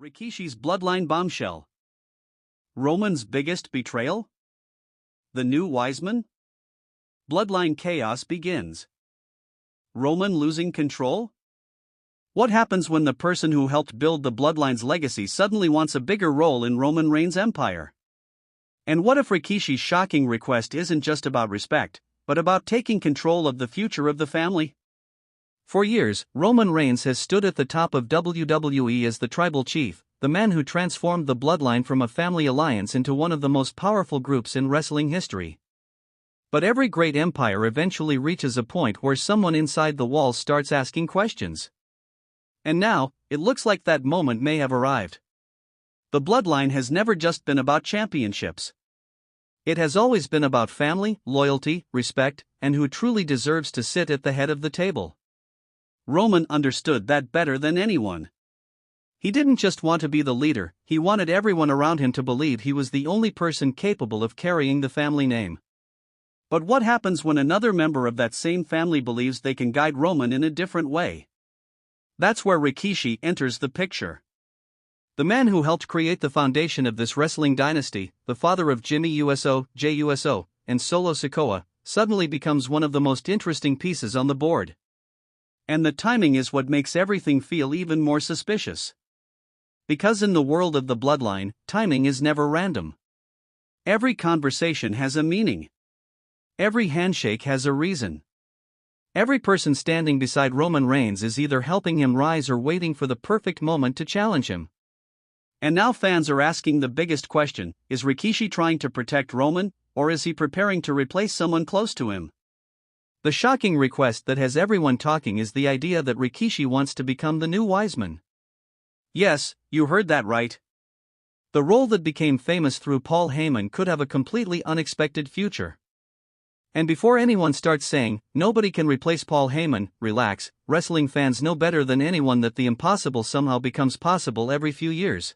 Rikishi's bloodline bombshell. Roman's biggest betrayal? The new Wiseman? Bloodline chaos begins. Roman losing control? What happens when the person who helped build the bloodline's legacy suddenly wants a bigger role in Roman Reigns' empire? And what if Rikishi's shocking request isn't just about respect, but about taking control of the future of the family? For years, Roman Reigns has stood at the top of WWE as the tribal chief, the man who transformed the bloodline from a family alliance into one of the most powerful groups in wrestling history. But every great empire eventually reaches a point where someone inside the walls starts asking questions. And now, it looks like that moment may have arrived. The bloodline has never just been about championships. It has always been about family, loyalty, respect, and who truly deserves to sit at the head of the table. Roman understood that better than anyone. He didn't just want to be the leader, he wanted everyone around him to believe he was the only person capable of carrying the family name. But what happens when another member of that same family believes they can guide Roman in a different way? That's where Rikishi enters the picture. The man who helped create the foundation of this wrestling dynasty, the father of Jimmy Uso, Jey Uso, and Solo Sikoa, suddenly becomes one of the most interesting pieces on the board. And the timing is what makes everything feel even more suspicious. Because in the world of the bloodline, timing is never random. Every conversation has a meaning. Every handshake has a reason. Every person standing beside Roman Reigns is either helping him rise or waiting for the perfect moment to challenge him. And now fans are asking the biggest question: is Rikishi trying to protect Roman, or is he preparing to replace someone close to him? The shocking request that has everyone talking is the idea that Rikishi wants to become the new Wiseman. Yes, you heard that right. The role that became famous through Paul Heyman could have a completely unexpected future. And before anyone starts saying, nobody can replace Paul Heyman, relax, wrestling fans know better than anyone that the impossible somehow becomes possible every few years.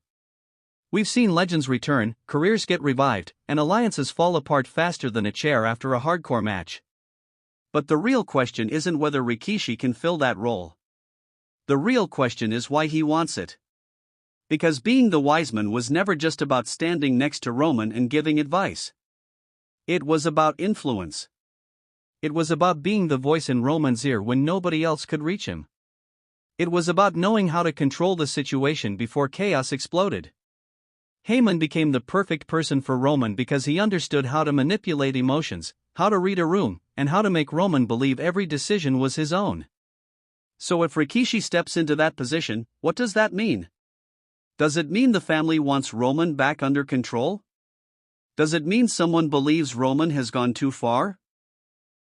We've seen legends return, careers get revived, and alliances fall apart faster than a chair after a hardcore match. But the real question isn't whether Rikishi can fill that role. The real question is why he wants it. Because being the Wiseman was never just about standing next to Roman and giving advice. It was about influence. It was about being the voice in Roman's ear when nobody else could reach him. It was about knowing how to control the situation before chaos exploded. Heyman became the perfect person for Roman because he understood how to manipulate emotions, how to read a room, and how to make Roman believe every decision was his own. So if Rikishi steps into that position, what does that mean? Does it mean the family wants Roman back under control? Does it mean someone believes Roman has gone too far?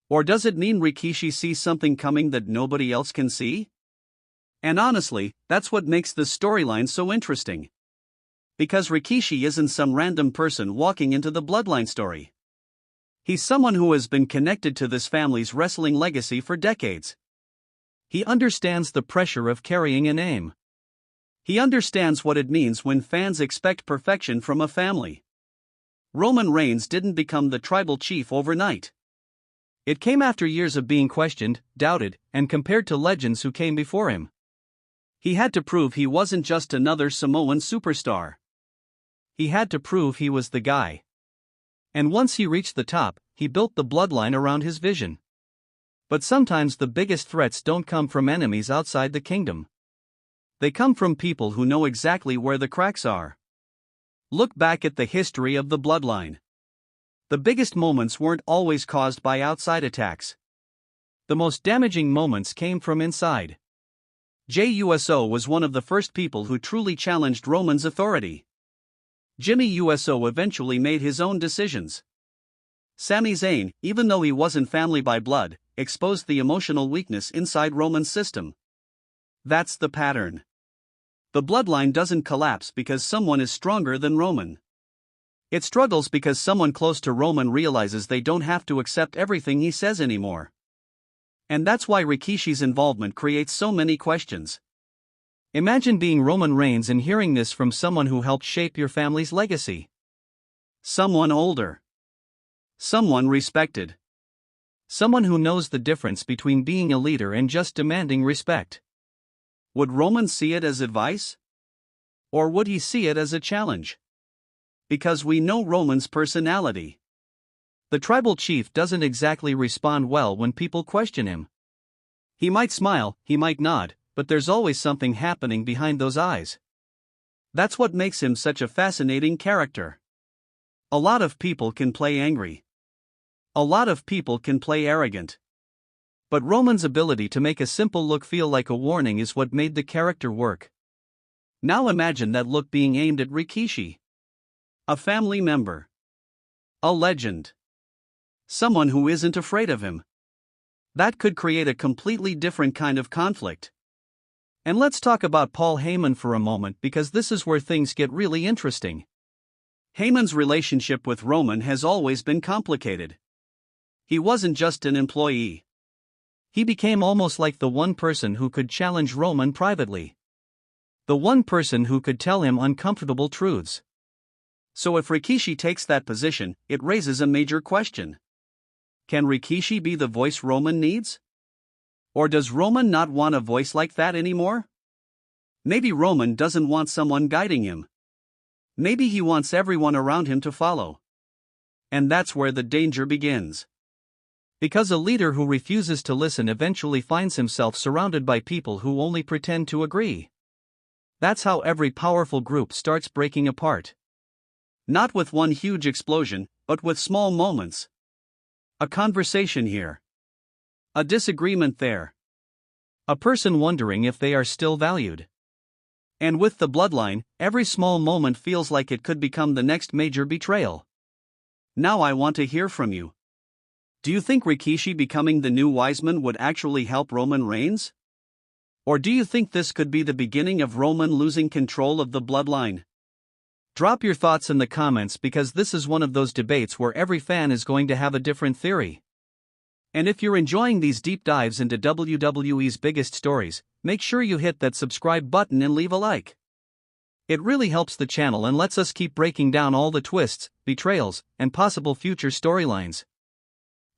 Or does it mean Rikishi sees something coming that nobody else can see? And honestly, that's what makes this storyline so interesting. Because Rikishi isn't some random person walking into the bloodline story. He's someone who has been connected to this family's wrestling legacy for decades. He understands the pressure of carrying a name. He understands what it means when fans expect perfection from a family. Roman Reigns didn't become the tribal chief overnight. It came after years of being questioned, doubted, and compared to legends who came before him. He had to prove he wasn't just another Samoan superstar. He had to prove he was the guy. And once he reached the top, he built the bloodline around his vision. But sometimes the biggest threats don't come from enemies outside the kingdom. They come from people who know exactly where the cracks are. Look back at the history of the bloodline. The biggest moments weren't always caused by outside attacks. The most damaging moments came from inside. Jey Uso was one of the first people who truly challenged Roman's authority. Jimmy Uso eventually made his own decisions. Sami Zayn, even though he wasn't family by blood, exposed the emotional weakness inside Roman's system. That's the pattern. The bloodline doesn't collapse because someone is stronger than Roman. It struggles because someone close to Roman realizes they don't have to accept everything he says anymore. And that's why Rikishi's involvement creates so many questions. Imagine being Roman Reigns and hearing this from someone who helped shape your family's legacy. Someone older. Someone respected. Someone who knows the difference between being a leader and just demanding respect. Would Roman see it as advice? Or would he see it as a challenge? Because we know Roman's personality. The tribal chief doesn't exactly respond well when people question him. He might smile, he might nod, but there's always something happening behind those eyes. That's what makes him such a fascinating character. A lot of people can play angry. A lot of people can play arrogant. But Roman's ability to make a simple look feel like a warning is what made the character work. Now imagine that look being aimed at Rikishi. A family member. A legend. Someone who isn't afraid of him. That could create a completely different kind of conflict. And let's talk about Paul Heyman for a moment, because this is where things get really interesting. Heyman's relationship with Roman has always been complicated. He wasn't just an employee. He became almost like the one person who could challenge Roman privately. The one person who could tell him uncomfortable truths. So if Rikishi takes that position, it raises a major question. Can Rikishi be the voice Roman needs? Or does Roman not want a voice like that anymore? Maybe Roman doesn't want someone guiding him. Maybe he wants everyone around him to follow. And that's where the danger begins. Because a leader who refuses to listen eventually finds himself surrounded by people who only pretend to agree. That's how every powerful group starts breaking apart. Not with one huge explosion, but with small moments. A conversation here. A disagreement there. A person wondering if they are still valued. And with the bloodline, every small moment feels like it could become the next major betrayal. Now I want to hear from you. Do you think Rikishi becoming the new Wiseman would actually help Roman Reigns? Or do you think this could be the beginning of Roman losing control of the bloodline? Drop your thoughts in the comments, because this is one of those debates where every fan is going to have a different theory. And if you're enjoying these deep dives into WWE's biggest stories, make sure you hit that subscribe button and leave a like. It really helps the channel and lets us keep breaking down all the twists, betrayals, and possible future storylines.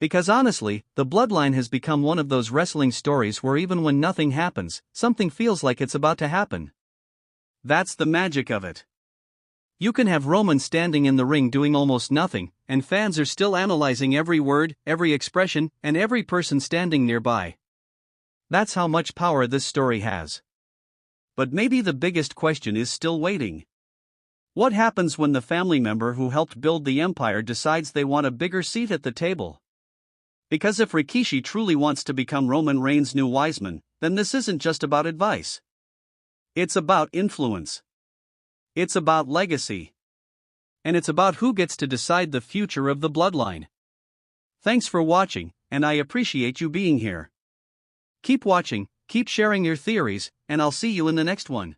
Because honestly, the bloodline has become one of those wrestling stories where even when nothing happens, something feels like it's about to happen. That's the magic of it. You can have Roman standing in the ring doing almost nothing, and fans are still analyzing every word, every expression, and every person standing nearby. That's how much power this story has. But maybe the biggest question is still waiting. What happens when the family member who helped build the empire decides they want a bigger seat at the table? Because if Rikishi truly wants to become Roman Reigns' new Wiseman, then this isn't just about advice. It's about influence. It's about legacy. And it's about who gets to decide the future of the bloodline. Thanks for watching, and I appreciate you being here. Keep watching, keep sharing your theories, and I'll see you in the next one.